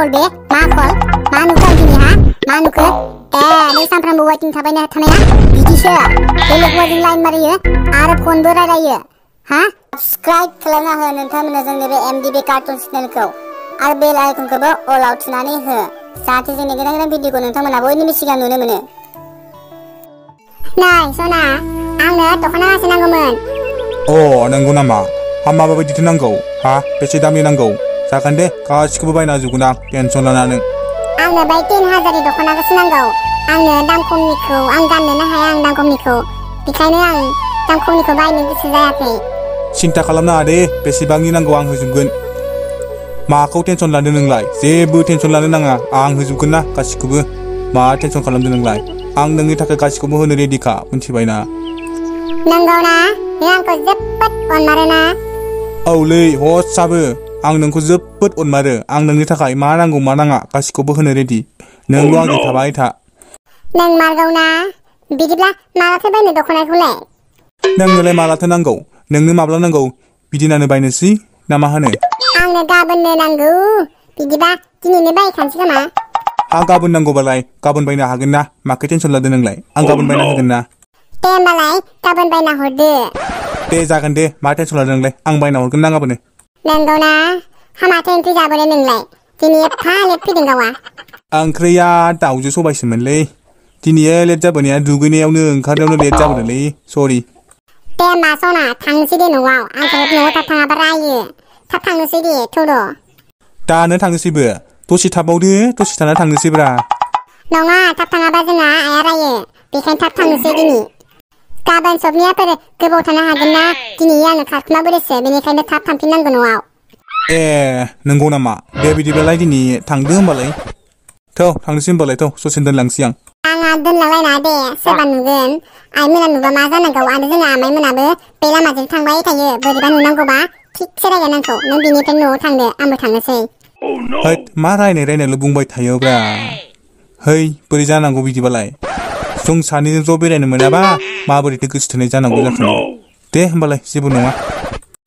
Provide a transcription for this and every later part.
Call बे मा call मा नुखो दिनै हा मा नुखो नों सानफ्रामबो वाइटिं थाबाय थानाया बिदिसो बेलेग वाइटिं लाइन मारियो आरो फनबो रायलायो हा साबस्क्राइब खालामना हो नोंथांमोना जोंनि बे एमडिबि कार्टुन चेनेलखौ आरो बेल आइकनखौबो अलाव थुनानै हो जाहाथे जोंनि गोदान गोदान भिडिअखौ नोंथांमोना बयनिबो सिगां नुनो मोनो। नै सना आंनो दख'ना गांसे नांगौमोन। नंगौ नामा? हा माबायदिथो नांगौ? हा बेसे दामनि नांगौ? जागोन दे गासिखौबो बायना होजोबगोन आं टेनसन लानानै। आंनो बै 10,000नि दख'नाखौसो नांगौ। आंनो दाम खमनिखौ आं गाननोनो हाया आं दाम खमनिखौ बेखायनो आं दाम खमनिखौ बायनो गोसो जायाखै। सिन्था खालामनाङा दे बेसेबांनि नांगौ आं होजोबगोन। माखौ टेनसन लादों नोंलाय? जेबो टेनसन लानो नाङा आं होजोबगोन ना गासिखौबो। मा टेनसन खालामदों नोंलाय? आं नोंनि थाखाय गासिखौबो होनो रेडिखा मिन्थिबायना। नंगौना? नों आंखौ जोबोद अनमारोना? औलै हस्साबो आं नोंखौ जोबोद अनमारो। आं नोंनि थाखाय मा नांगौ मा नाङा गासिखौबो होनो रेडि। नोंल' आंजों थाबाय था। नों मारगौना? बिदिब्ला मालाथो बायनो दख'नाखौलाय? नोंनोलाय मालाथो नांगौ? नोंनो माब्ला नांगौ बिदिनानो बायनोसै ना मा होनो? आंनो गाबोननो नांगौ। बिदिबा दिनैनो बायखानोसै खोमा? गाबोन नांगौबालाय गाबोन बायनो हागोन ना? माखौ टेनसन लादों नोंलाय? आं गाबोन बायना होगोन ना। दे होमबालाय गाबोन बायना हरदो। दे जागोन दे मा टेनसन लादों नोंलाय? आं बायना हरगोन ना गाबोनो। नंगौना? माथो ओंख्रि जाबोनो नोंलाय? दिनै एफा लेट फैदों गावा? ओंख्रिया दाउजो सबायसोमोनलै। दिनै लेट जाबोनाया दुगैनायावनो ओंखारनायावनो लेट जाबोदोंलै सरि। दे होमबा सना थांनोसै दे न'आव। आंखौ न'आव थाब थाङाबा रायो। थाब थांनोसै दे थौर'। दानो थांनोसैबो? दसे थाबावदो दसे थाना थांनोसैब्रा। नङा थाब थाङाबा जोंहा आइया रायो। बेखायनो थाब थांनोसै दिनै। गाबोन सबनियाफोर गोबाव थानो हागोन ना? दिनै आङो खारखुमा बोरैसो बेनिखायनो थाब थांफिननांगौ न'आव। नंगौ नामा? दे बिदिब्लालाय दिनै थांदो होमबालाय। थांनोसै होमबालाय ससेनो दोनलांसै आं। आंहा दोनलांलायनाङा दे सोरबा नुगोन। आइमोना नुबा मा जानांगौ आरो जोंहा आमाइमोनाबो बे लामाजों थांबाय थायो। बोरैबा नुनांगौबा थिगसे रायगोन आंखौ। नों बिनिफ्राय न'आव थांदो आंबो थांनोसै। हैद मा रायनायल' बुंबाय थायोब्रा। है बोरै जानांगौ बिदिबालाय? जों सानैजों ज' बेरायनो मोनाबा माबोरैथो गोसो थोनाय जानांगौ जाखो? दे होमबालाय जेबो नङा।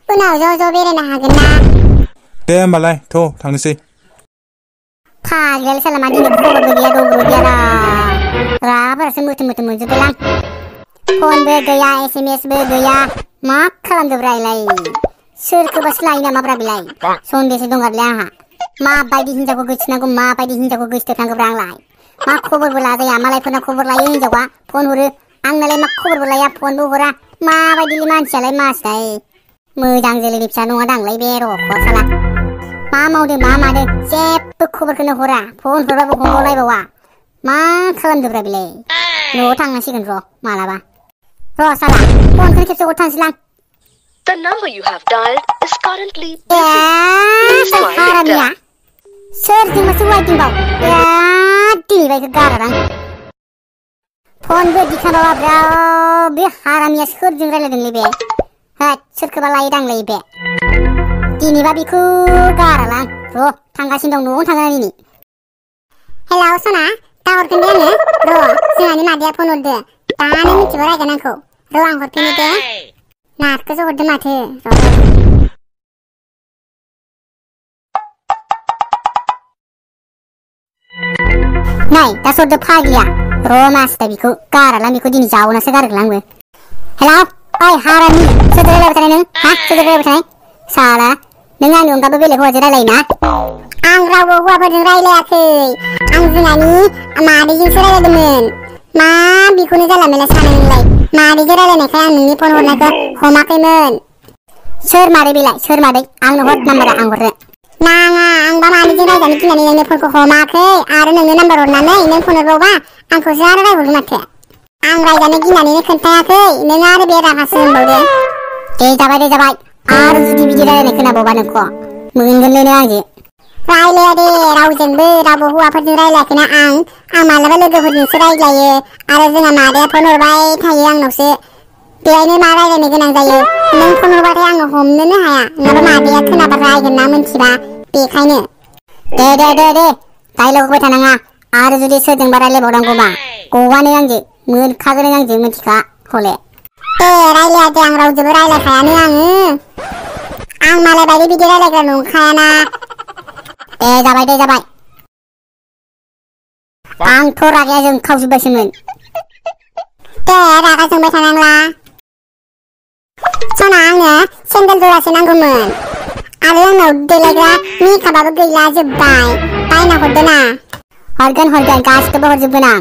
उनाव ज' बेरायनो हागोन ना? दे होमबालाय थांनोसै। फाग्लायालाय साला मा दिनै खबरबो गैया दबरबो गैया रागाफोरासो मोथो मोनजोबबायलां। फनबो गैया SMS बो गैया मा खालामदोब्रा इलाय? सोरखौबासो लायो नामाब्रा बेलाय? सन्देहसो दंगारोलै आंहा। माबायदि हिनजावखौ गोसोथोनांगौ माबायदि हिनजावखौ गोसोथोनांगौब्रा आंलाय? मा खबरबो लाजाया मालायफोरना खबर लायो हिनजावा फन हरो। आंनालाय मा खबरबो लाया फनबो हरा। माबायदिलै मानसियालाय मासैलाय? मोजां जोलैनि फिसा नङा दांलै बे रख'आ साला। मा मावदों मा मादों जेबो खबरखौनो हरा। फन हरबाबो हमबावलायबावा। मा खालामदोब्रा बेलाय? न'आव थांनांसिगोन र' मालाबा। र' साला फनखौनो खेबसे हरथांसैलां। The number you have dialed is currently busy. Please try later. सोरजोंबासो वाइटिंबाव? दिनै बायखौ गारादां। फनबो दिखांबावाब्रा बे हारामिया सोरजों रायलायदोंलै बे? होद सोरखौबा लायो दांलै बे। दिनैबा बेखौ गारालां। र' थांगासिनो दं न'आवनो थांगोन दिनै। हेलौ सना दा हरगोन दे आङो। र' जोंहानि मादैया फन हरदो। दानो मिथिबा रायगोन आंखौ। र' आं हरफिनो दे। नारखोसो हरदों माथो। नाय दा हरदो फाग्लिया। र' मासदा बेखौ गारालां बेखौ दिनै जावनासो गारगोन आंबो। हेलौ ओइ हारामि सोरजों रायलायबाय थानाय नों? हा सोरजों रायलायबाय थानाय? साला नों आंनि अनगाबो बेलेग हौवाजों रायलायोना? आं रावबो हौवाफोरजों रायलायाखै। आं जोंहानि मादैजोंसो रायलायदोंमोन। मा बेखौनो जाला मेला सानो नोंलाय? मादैजों रायलायनायखाय आं नोंनि फन हरनायखौ हमाखैमोन। सोर मादै बेलाय सोर मादै? आंनो हर नाम्बारा आं हरनो। नाङा आंबा मादैजों रायजानो गिनानै नोंनो फनखौ हमाखै आरो नोंनो नाम्बार हरनानै नों फन हरबावबा आंखौसो आरो रायहरगोन माथो। आं रायजानो गिनानैनो खोन्थायाखै नों आरो बे रागासो जोंबावदो। दे जाबाय आरो जुदि बिदि रायलायनाय खोनाबावबा नोंखौ मोनगोनलै नों आंजों। रायलाया दे रावजोंबो रावबो हौवाफोरजों रायलायाखैना आं मालाबा लोगोफोरजोंसो रायज्लायो आरो जोंहा मादैया फन हरबाय थायो आंनावसो। बेहायनो मा रायलायनो गोनां जायो। नों फन हरबाथाय आङो हमनोनो हाया नङाबा मादैया खोनाबा रायगोन ना मिथिबा बेखायनो। दे डायलग होबाय थानाङा आरो जुदि सोरजोंबा रायलायबावनांगौबा गवा नों आंजों मोनखागोन नों आंजों मिथिखा हले। दे रायलाया दे आं रावजोंबो रायलायखायानो आङो। आं मालाय बायदि बिदि रायलायग्रा नंखायाना। दे जाबाय आंथ' रागाया जोंखावजोब्बायसोमोन दे रागा जोंबाय थानांला सना आंनो सेन्देल जरासे नांगौमोन आरो आंनाव देलायग्रा मेकआपआबो गैला जोब्बाय बायना हरदो ना हरगोन गासिखौबो हरजोबगोन आं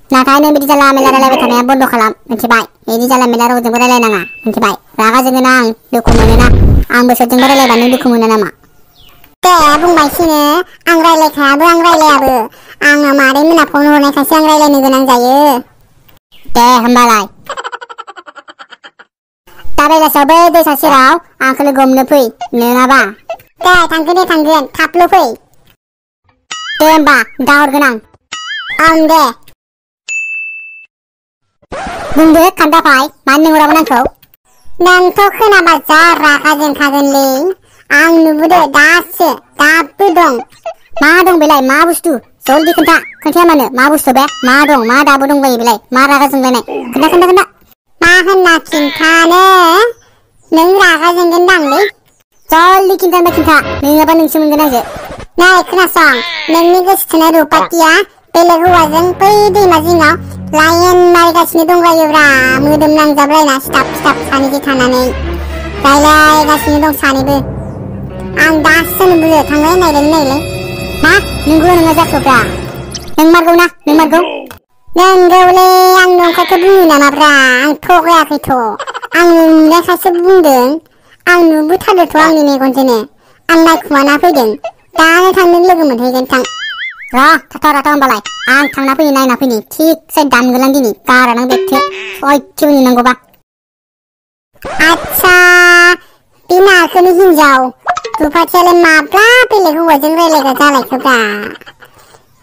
नाथाय नों बिदि जाला मेला रायलायबाय थानाया बन्द' खालाम मिथिबाय बिदि जाला मेला रावजोंबो रायलायनाङा मिथिबाय रागा जोङो ना आं दुखु मोनोना आंबो सोरजोंबो रायलायबा नों दुखु मोनो नामा दे बुंबायसिनो आं रायलायखायाबो आं रायलायाबो आङो मादै मोना फन हरनायखायसो आं रायलायनो गोनां जायो दे होमबालाय दा बेलासियाव बै दैसा सेराव आंखौ लोगो हमनो फै नङाबा दे थांगोन थाबल' फै दे होमबा दा हरगोन आं ओं दे बुंदो खान्दाफाय मानो लिंहरामोन आंखौ नोंथ' खोनाबा जा रागा जोंखागोनलै आं नुबोदो दाबो दं मा दं बेलाय मा बुस्थु जल्दि खोन्थाया मानो मा बुस्थु बे मा दं मा दाबो दंबायो बेलाय मा रागा जोंलायनाय खोन्था मा होनना खिन्थानो नों रागा जोंगोन दांलै जल्दि खिन्था नङाबा नोंसो मोनगोन आंजो नै खोनासं नोंनि गोसो थोनाय रुपाथिया बेलेग हौवाजों बै दैमा जिङाव लाइन मारिगासिनो दंलायोब्रा मोदोम नांजाबलायना सिथाब सानैजों थानानै रायलायगासिनो दं सानैबो आं दासो नुबोयो थांलाय नायलाय मा नंगौ नङा जाखोब्रा नों मारगौ नंगौलै आं नंखायथ' बुङो नामाब्रा आं थगायाखैथ' आं नुनायखायसो बुंदों आं नुबोथारदोंथ' आंनि मेगनजोंनो आं नायखुमाना फैदों दानो थांनो लोगो मोनहैगोन थां थाथ' होमबालाय आं थांना फैनि नायना फैनि थिगसे दानगोन दिनै गारानां बेथो सयथिबो नुनांगौबा आच्छा बे नारखोनि हिनजाव रुपाथियालाय माब्ला बेलेग हौवाजों रायलायग्रा जालायखोब्रा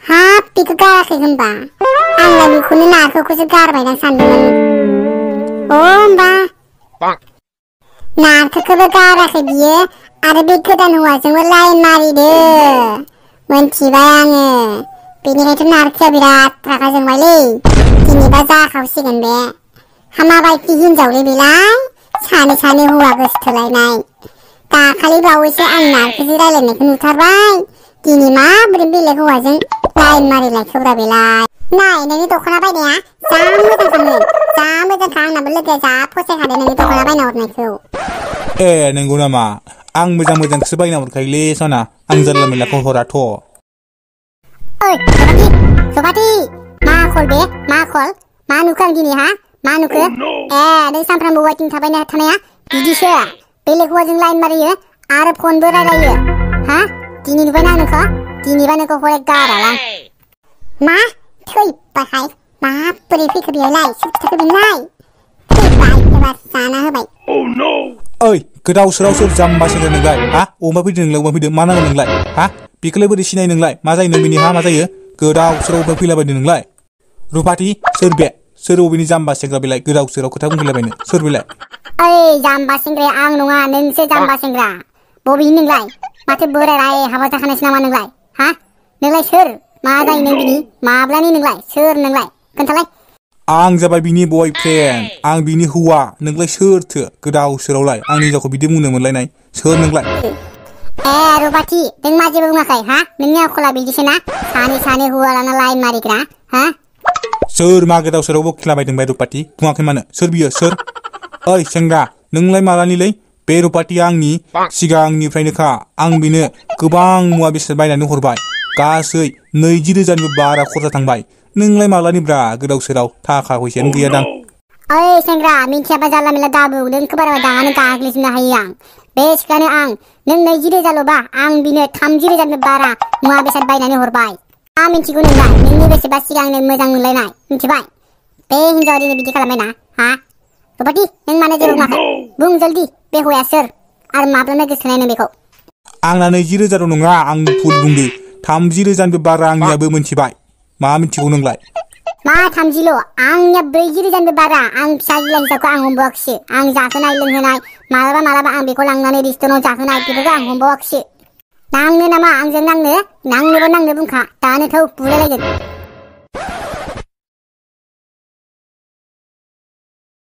हाब बेखौ गाराखै होनबा आंलाय बेखौनो नारखोखौसो गारबायदां सानदोंमोन होमबा नारखोखौबो गाराखै बियो आरो बे गोदान हौवाजोंबो लाइन मारिदो मोनथिबाय आङो बेनिखायथ' नारखोआ बिराद रागा जोंबायलै दिनैबा जाखावसिगोन बे माबायदि हिनजावलै बेलाय सानै हौवा गोसोथोलायनाय दाखालि बावैसो आं नारखोजों रायलायनायखौ नुथारबाय दिनै माबोरै बेलेग हौवाजों लाइन मारिलायखोब्रा बेलाय नाय नोंनि दख'ना बायनाया जा मोजांखा आंनाबो लोगोआ जा फसायखादों नोंनि दख'ना बायना हरनायखौ ए नंगौ नामा आं मोजांखौसो बायना हरखायोलै सना आं जानला मेनलाखौ हराथ' ओइ सबाथि मा खल बे मा नुखो आं दिनै मा नुखो नों सानफ्रामबो वाइटिं थाबाय थानाया बिदिसो बेलेग हौवाजों लाइन मारियो आरो फनबो रायलायो दिनै नुबायना नोंखौ दिनैबा नोंखौ हरे गारालां मा थैबायहाय माबोरै फैखो बेयावलाय सोर खिथाखो बेलाय थैबाय एबार जाना होबाय ओइ गोदाव सोराव सोर जाम्बा सेंग्रा नोंलाय अमा फैदों मा नांगौ नोंलाय बेखौलाय बोरै सिनाय नोंलाय मा जायो नों बिनि मा जायो गोदाव सोराव फैलाबायदों नोंलाय रुपाथि सोर बे सोर अबेनि जाम्बा सेंग्रा बेलाय गोदाव सोराव खोथा बुंफैलाबायनो सोर बेलाय ओइ जाम्बा सेंग्राया आं नङा नोंसो जाम्बा सेंग्रा बबेनि नोंलाय माथो बोराय हाबा जाखानायसो नामा नोंलाय नोंलाय सोर मा जायो नों बिनि माब्लानि नोंलाय सोर नोंलाय खोन्थालाय आं जाबाय बिनि बयफ्रेन्ड आं बिनि हौवा नोंलाय सोरथो गोदाव सोरावलाय आंनि हिनजावखौ बिदि बुंनो मोनलायनाय सोर नोंलाय रुपाथि नों मा जेबो बुङाखै नोंनि आखला बिदिसो ना सानै हौवा लाना लाइन मारिग्रा सोर मा गोदाव सोरावबो खिलाबायदों बाय रुपाथि बुङाखै मानो सोर बियो सोर ओइ सेंग्रा नोंलाय मालानिलै बे रुपाथिया आंनि सिगांनिफ्रायनोखा आं बिनो गोबां मुवा बेसाद बायनानै हरबाय गासै 20,000निबो बारा खरसा थांबाय नोंलाय मालानिब्रा गोदाव सोराव थाखा फैसायानो गैया दां ओइ सेंग्रा मिन्थियाबा जाला मेला दाबु नोंखौ बारा दानो गाग्लिजोबनो हायो आं बे सिख्लानो आं नों 20,000ल'बा आं बिनो 30,000निबो बारा मुवा बेसाद बायनानै हरबाय मिन्थिगौ नोंलाय नोंनि बेसेबा सिगांनो मोजां मोनलायनाय मिन्थिबाय बे हिनजावा दिनै बिदि खालामबाय ना रुपाथि नों मानो जेबो बुङाखै बुं जल्दि बे हौवाया सोर आरो माब्लानो गोसोथोनाय नों बेखौ आंना 20,000 नङा आं भुल बुंदो 30,000निबो बारा आंनियाबो मिन्थिबाय मा मिन्थिगौ नोंलाय मा 30ल' आंनिया 40,000निबो बारा आं फिसाज्ला हिसाबखौ आं हमबावाखैसो आं जाहोनाय लोंहोनाय मालाबा आं बेखौ लांनानै रेस्टुरेन्टाव जाहोनाय बेफोरखौ आं हमबावाखैसो नांनो नामा आंजों नांनोबो नांनो बुंखा दानो थौ बुलायलायगोन